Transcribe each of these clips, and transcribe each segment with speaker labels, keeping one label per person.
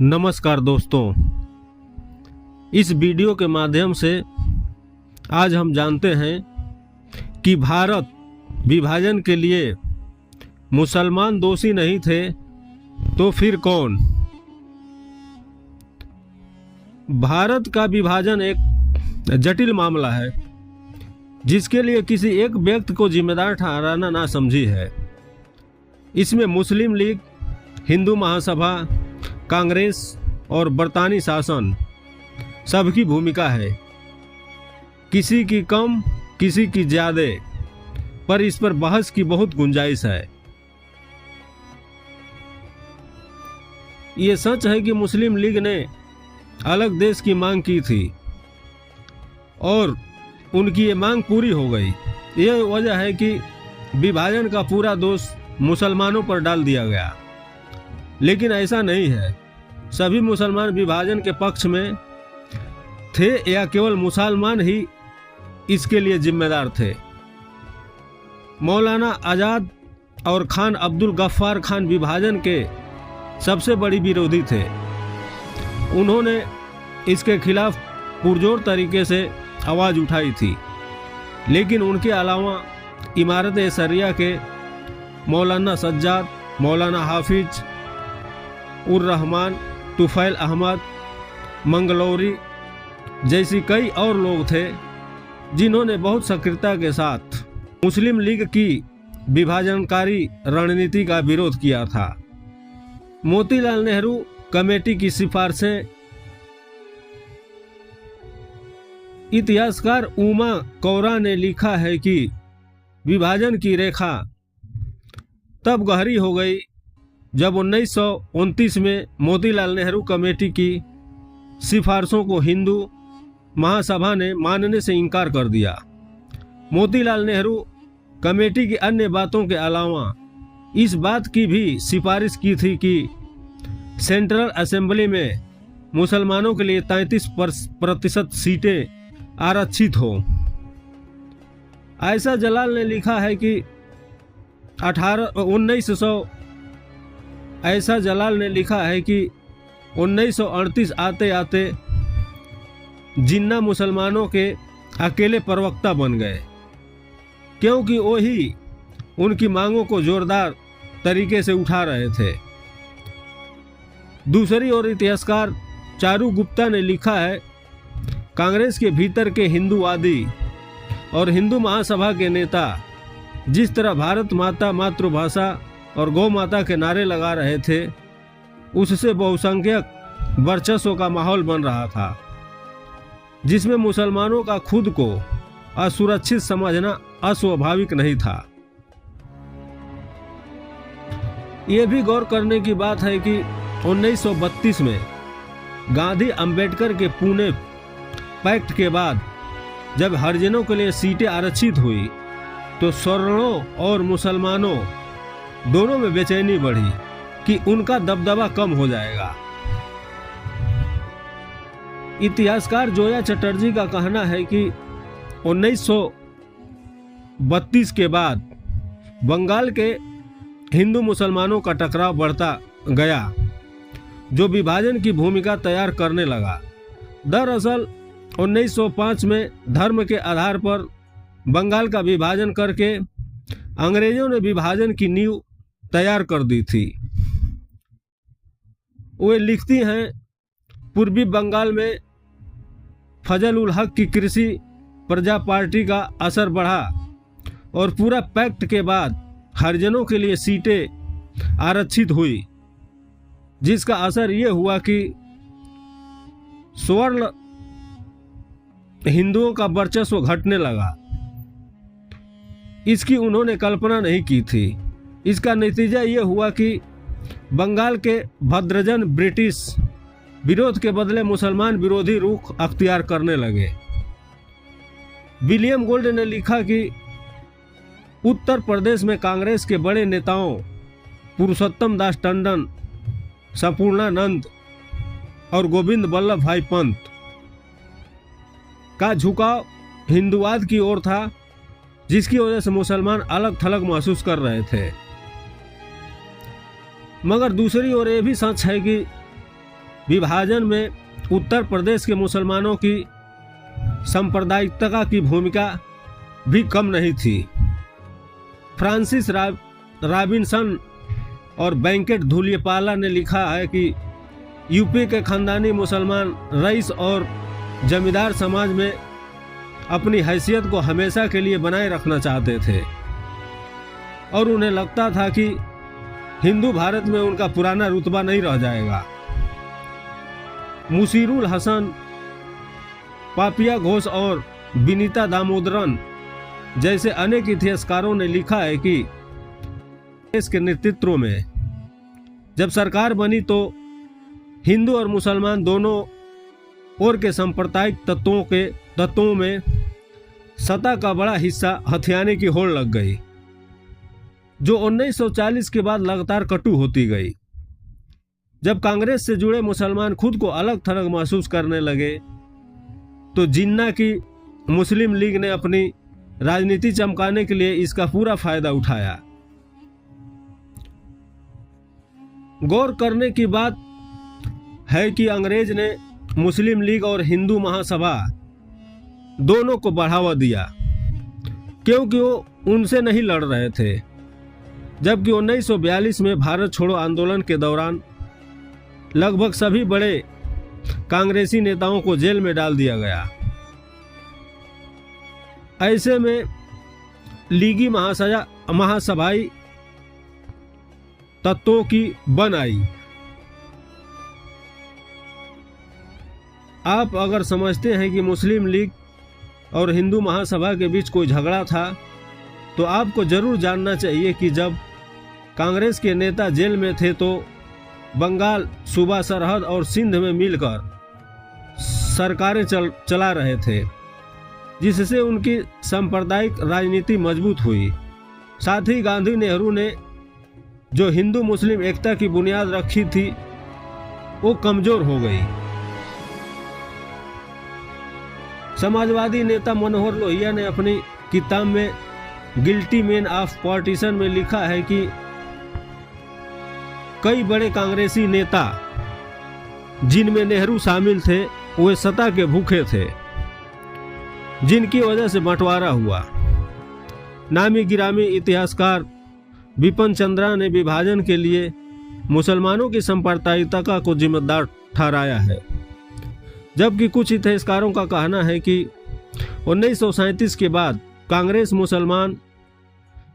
Speaker 1: नमस्कार दोस्तों, इस वीडियो के माध्यम से आज हम जानते हैं कि भारत विभाजन के लिए मुसलमान दोषी नहीं थे तो फिर कौन। भारत का विभाजन एक जटिल मामला है जिसके लिए किसी एक व्यक्ति को जिम्मेदार ठहराना ना समझी है। इसमें मुस्लिम लीग, हिंदू महासभा, कांग्रेस और बरतानी शासन सबकी भूमिका है। किसी की कम, किसी की ज़्यादा, पर इस पर बहस की बहुत गुंजाइश है। ये सच है कि मुस्लिम लीग ने अलग देश की मांग की थी और उनकी ये मांग पूरी हो गई। यह वजह है कि विभाजन का पूरा दोष मुसलमानों पर डाल दिया गया, लेकिन ऐसा नहीं है। सभी मुसलमान विभाजन के पक्ष में थे या केवल मुसलमान ही इसके लिए जिम्मेदार थे। मौलाना आज़ाद और खान अब्दुल गफ्फार खान विभाजन के सबसे बड़ी विरोधी थे। उन्होंने इसके खिलाफ पुरजोर तरीके से आवाज़ उठाई थी, लेकिन उनके अलावा इमारत शरिया के मौलाना सज्जाद, मौलाना हाफिज उर रहमान, तुफैल अहमद, मंगलौरी जैसी कई और लोग थे जिन्होंने बहुत सक्रियता के साथ मुस्लिम लीग की विभाजनकारी रणनीति का विरोध किया था। मोतीलाल नेहरू कमेटी की सिफारिशें। इतिहासकार उमा कौरा ने लिखा है कि विभाजन की रेखा तब गहरी हो गई जब 1929 में मोतीलाल नेहरू कमेटी की सिफारिशों को हिंदू महासभा ने मानने से इनकार कर दिया। मोतीलाल नेहरू कमेटी की अन्य बातों के अलावा इस बात की भी सिफारिश की थी कि सेंट्रल असेंबली में मुसलमानों के लिए 33% सीटें आरक्षित हो। ऐसा जलाल ने लिखा है कि 1938 आते आते जिन्ना मुसलमानों के अकेले प्रवक्ता बन गए, क्योंकि वही उनकी मांगों को जोरदार तरीके से उठा रहे थे। दूसरी ओर इतिहासकार चारू गुप्ता ने लिखा है, कांग्रेस के भीतर के हिंदूवादी और हिंदू महासभा के नेता जिस तरह भारत माता, मातृभाषा और गौ माता के नारे लगा रहे थे, उससे बहुसंख्यक वर्चस्व का माहौल बन रहा था, जिसमें मुसलमानों का खुद को असुरक्षित समझना अस्वाभाविक नहीं था। यह भी गौर करने की बात है कि 1932 में गांधी अंबेडकर के पुणे पैक्ट के बाद जब हरिजनों के लिए सीटें आरक्षित हुई तो सवर्णों और मुसलमानों दोनों में बेचैनी बढ़ी कि उनका दबदबा कम हो जाएगा। इतिहासकार जोया चटर्जी का कहना है कि 1932 के बाद बंगाल के हिंदू मुसलमानों का टकराव बढ़ता गया, जो विभाजन की भूमिका तैयार करने लगा। दरअसल 1905 में धर्म के आधार पर बंगाल का विभाजन करके अंग्रेजों ने विभाजन की नींव तैयार कर दी थी। वे लिखती हैं, पूर्वी बंगाल में फजल उल हक की कृषि प्रजा पार्टी का असर बढ़ा और पूरा पैक्ट के बाद हरिजनों के लिए सीटें आरक्षित हुई, जिसका असर ये हुआ कि स्वर्ण हिंदुओं का वर्चस्व घटने लगा। इसकी उन्होंने कल्पना नहीं की थी। इसका नतीजा ये हुआ कि बंगाल के भद्रजन ब्रिटिश विरोध के बदले मुसलमान विरोधी रुख अख्तियार करने लगे। विलियम गोल्ड ने लिखा कि उत्तर प्रदेश में कांग्रेस के बड़े नेताओं पुरुषोत्तम दास टंडन, संपूर्णानंद और गोविंद वल्लभ भाई पंत का झुकाव हिंदुवाद की ओर था, जिसकी वजह से मुसलमान अलग थलग महसूस कर रहे थे। मगर दूसरी ओर ये भी सच है कि विभाजन में उत्तर प्रदेश के मुसलमानों की सांप्रदायिकता की भूमिका भी कम नहीं थी। फ्रांसिस रॉबिन्सन और बैंकेट धुलियापाला ने लिखा है कि यूपी के खानदानी मुसलमान रईस और जमींदार समाज में अपनी हैसियत को हमेशा के लिए बनाए रखना चाहते थे और उन्हें लगता था कि हिंदू भारत में उनका पुराना रुतबा नहीं रह जाएगा। मुशीरुल हसन, पापिया घोष और विनीता दामोदरन जैसे अनेक इतिहासकारों ने लिखा है कि इसके नेतृत्व में जब सरकार बनी तो हिंदू और मुसलमान दोनों ओर के सांप्रदायिक तत्वों में सत्ता का बड़ा हिस्सा हथियाने की होड़ लग गई, जो 1940 के बाद लगातार कटु होती गई। जब कांग्रेस से जुड़े मुसलमान खुद को अलग थलग महसूस करने लगे तो जिन्ना की मुस्लिम लीग ने अपनी राजनीति चमकाने के लिए इसका पूरा फायदा उठाया। गौर करने की बात है कि अंग्रेज ने मुस्लिम लीग और हिंदू महासभा दोनों को बढ़ावा दिया क्योंकि वो उनसे नहीं लड़ रहे थे, जबकि 1942 में भारत छोड़ो आंदोलन के दौरान लगभग सभी बड़े कांग्रेसी नेताओं को जेल में डाल दिया गया। ऐसे में लीगी महासभाई तत्वों की बन आई। आप अगर समझते हैं कि मुस्लिम लीग और हिंदू महासभा के बीच कोई झगड़ा था तो आपको जरूर जानना चाहिए कि जब कांग्रेस के नेता जेल में थे तो बंगाल सूबा सरहद और सिंध में मिलकर सरकारें चला रहे थे, जिससे उनकी सांप्रदायिक राजनीति मजबूत हुई। साथ ही गांधी नेहरू ने जो हिंदू मुस्लिम एकता की बुनियाद रखी थी वो कमजोर हो गई। समाजवादी नेता मनोहर लोहिया ने अपनी किताब में गिल्टी मैन ऑफ पार्टीशन में लिखा है कि कई बड़े कांग्रेसी नेता जिनमें नेहरू शामिल थे वे सत्ता के भूखे थे, जिनकी वजह से बंटवारा हुआ। नामी गिरामी इतिहासकार बिपिन चंद्रा ने विभाजन के लिए मुसलमानों की सांप्रदायिकता को जिम्मेदार ठहराया है, जबकि कुछ इतिहासकारों का कहना है कि 1937 के बाद कांग्रेस मुसलमान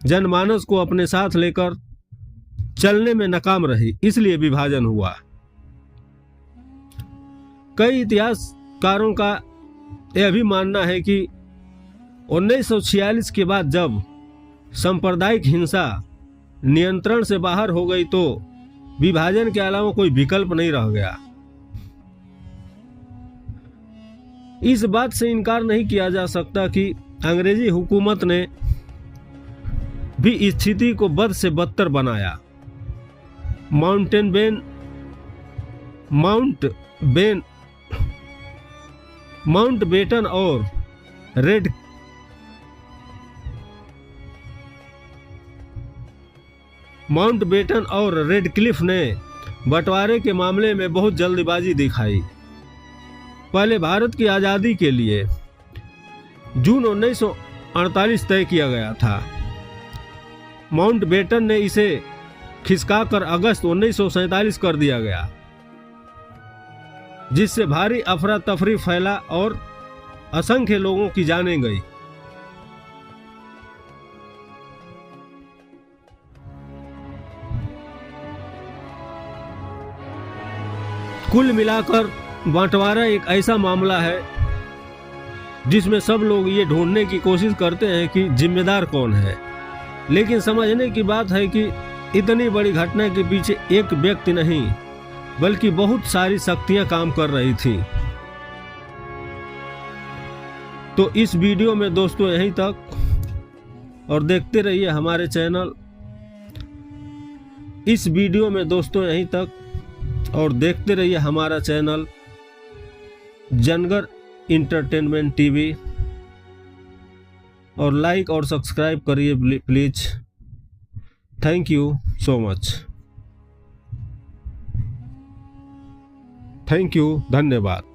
Speaker 1: जनमानस को अपने साथ लेकर चलने में नाकाम रही, इसलिए विभाजन हुआ। कई इतिहासकारों का यह भी मानना है कि 1946 के बाद जब सांप्रदायिक हिंसा नियंत्रण से बाहर हो गई तो विभाजन के अलावा कोई विकल्प नहीं रह गया। इस बात से इनकार नहीं किया जा सकता कि अंग्रेजी हुकूमत ने भी स्थिति को बद से बदतर बनाया। माउंटबेटन और रेडक्लिफ ने बंटवारे के मामले में बहुत जल्दबाजी दिखाई। पहले भारत की आज़ादी के लिए जून 1948 तय किया गया था। माउंटबेटन ने इसे खिसकाकर अगस्त 1947 कर दिया गया, जिससे भारी अफरा तफरी फैला और असंख्य लोगों की जानें गई। कुल मिलाकर बंटवारा एक ऐसा मामला है जिसमें सब लोग ये ढूंढने की कोशिश करते हैं कि जिम्मेदार कौन है, लेकिन समझने की बात है कि इतनी बड़ी घटना के पीछे एक व्यक्ति नहीं बल्कि बहुत सारी शक्तियां काम कर रही थी। तो इस वीडियो में दोस्तों यहीं तक और देखते रहिए हमारे चैनल। इस वीडियो में दोस्तों यहीं तक और देखते रहिए हमारा चैनल जनगर इंटरटेनमेंट टीवी और लाइक और सब्सक्राइब करिए please. Thank you so much. Thank you, धन्यवाद।